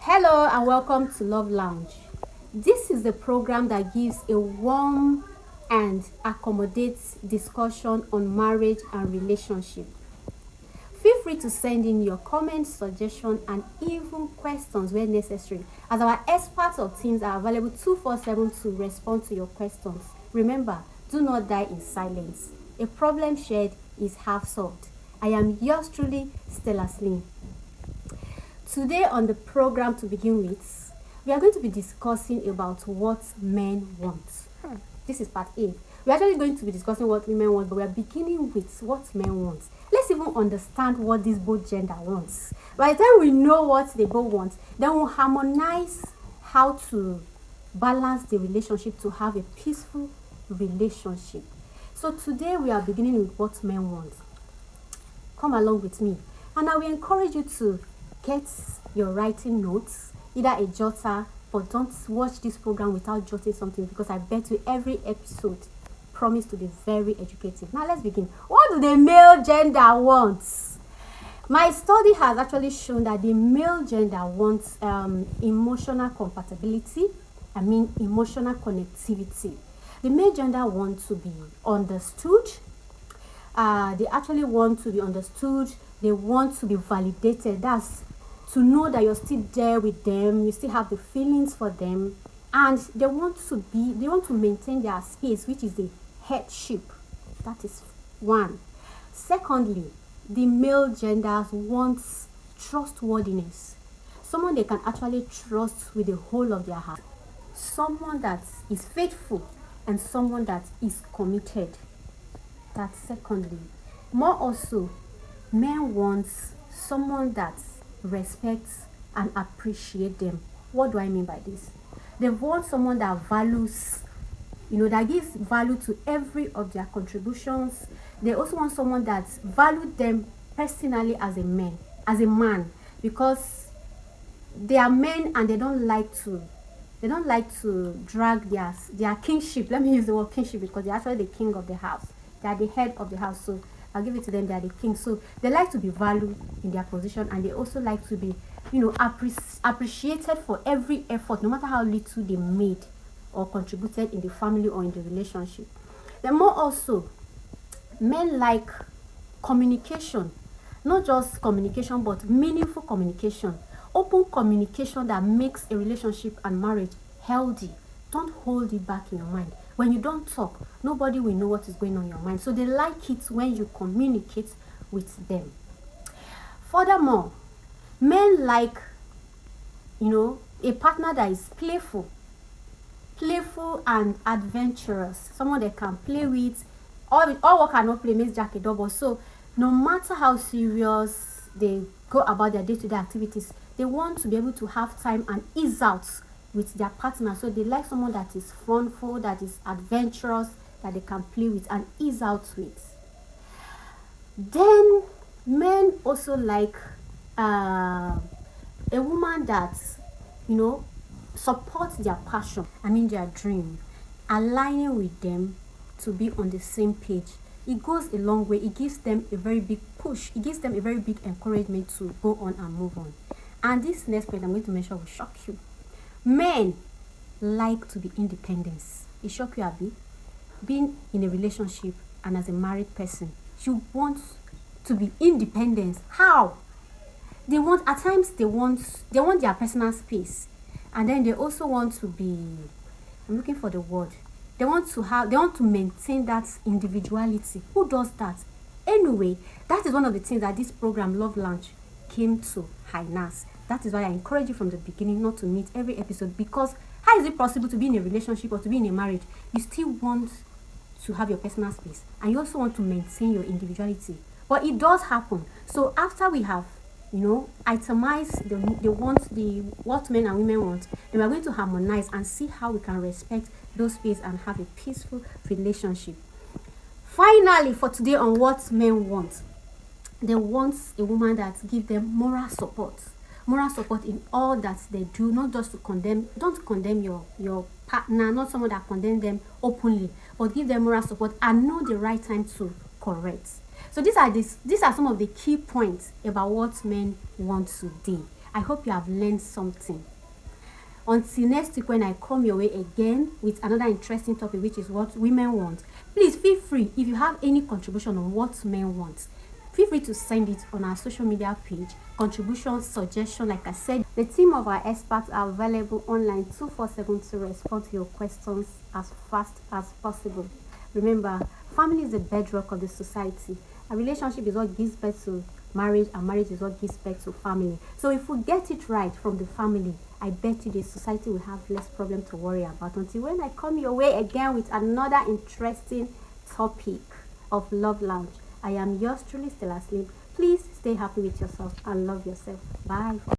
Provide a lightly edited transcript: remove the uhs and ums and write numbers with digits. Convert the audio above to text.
Hello and welcome to Love Lounge. This is the program that gives a warm and accommodates discussion on marriage and relationship. Feel free to send in your comments, suggestions, and even questions where necessary, as our experts or teams are available 247 to respond to your questions. Remember, do not die in silence. A problem shared is half solved. I am yours truly, Stella-slim. Today on the program, to begin with, we are going to be discussing about what men want. This is part A. We're actually going to be discussing what women want, but we are beginning with what men want. Let's even understand what this both gender wants. By the time we know what they both want, then we'll harmonize how to balance the relationship to have a peaceful relationship. So today we are beginning with what men want. Come along with me. And I will encourage you to get your writing notes, either a jotter, but don't watch this program without jotting something, because I bet you every episode promise to be very educative. Now let's begin. What do the male gender want? My study has actually shown that the male gender wants emotional compatibility. Emotional connectivity. The male gender wants to be understood. They actually want to be understood. They want to be validated. That's to know that you're still there with them, you still have the feelings for them, and they want to maintain their space, which is the headship. That is one. Secondly, the male gender wants trustworthiness. Someone they can actually trust with the whole of their heart. Someone that is faithful and someone that is committed. That's secondly. More also, men want someone that respects and appreciate them. What do I mean by this? They want someone that values, that gives value to every of their contributions. They also want someone that values them personally as a man, because they are men and they don't like to drag their kingship. Let me use the word kingship because they're actually the king of the house. They are the head of the house, so I'll give it to them. They are the king, so they like to be valued in their position, and they also like to be, appreciated for every effort, no matter how little they made or contributed in the family or in the relationship. Then more also, men like communication, not just communication, but meaningful communication, open communication that makes a relationship and marriage healthy. Don't hold it back in your mind. When you don't talk, nobody will know what is going on in your mind. So they like it when you communicate with them. Furthermore, men like, a partner that is playful and adventurous. Someone they can play with. All work cannot play makes Jack a double. So no matter how serious they go about their day-to-day activities, they want to be able to have time and ease out with their partner. So they like someone that is funful, that is adventurous, that they can play with and ease out with. Then men also like a woman that supports their passion, their dream, aligning with them to be on the same page. It goes a long way. It gives them a very big push. It gives them a very big encouragement to go on and move on. And this next point I'm going to mention will shock you. Men like to be independent. It shock you, Abby? Being in a relationship and as a married person, you want to be independent. How? They want their personal space, and then they also want to be, I'm looking for the word. They want to maintain that individuality. Who does that? Anyway, that is one of the things that this program Love Lounge came to harness. That is why I encourage you from the beginning not to meet every episode, because how is it possible to be in a relationship or to be in a marriage? You still want to have your personal space and you also want to maintain your individuality. But it does happen. So after we have, itemized what men and women want, then we are going to harmonize and see how we can respect those space and have a peaceful relationship. Finally, for today on what men want, they want a woman that gives them moral support in all that they do, not just to condemn. Don't condemn your partner, not someone that condemn them openly, but give them moral support and know the right time to correct. So these are some of the key points about what men want today. I hope you have learned something. Until next week when I come your way again with another interesting topic, which is what women want. Please feel free, if you have any contribution on what men want, feel free to send it on our social media page. Contribution, suggestion, like I said, the team of our experts are available online 24/7 to respond to your questions as fast as possible. Remember, family is the bedrock of the society. A relationship is what gives birth to marriage, and marriage is what gives birth to family. So if we get it right from the family, I bet you the society will have less problem to worry about. Until when I come your way again with another interesting topic of Love Lounge. I am yours truly, Stella-slim. Please stay happy with yourself and love yourself. Bye.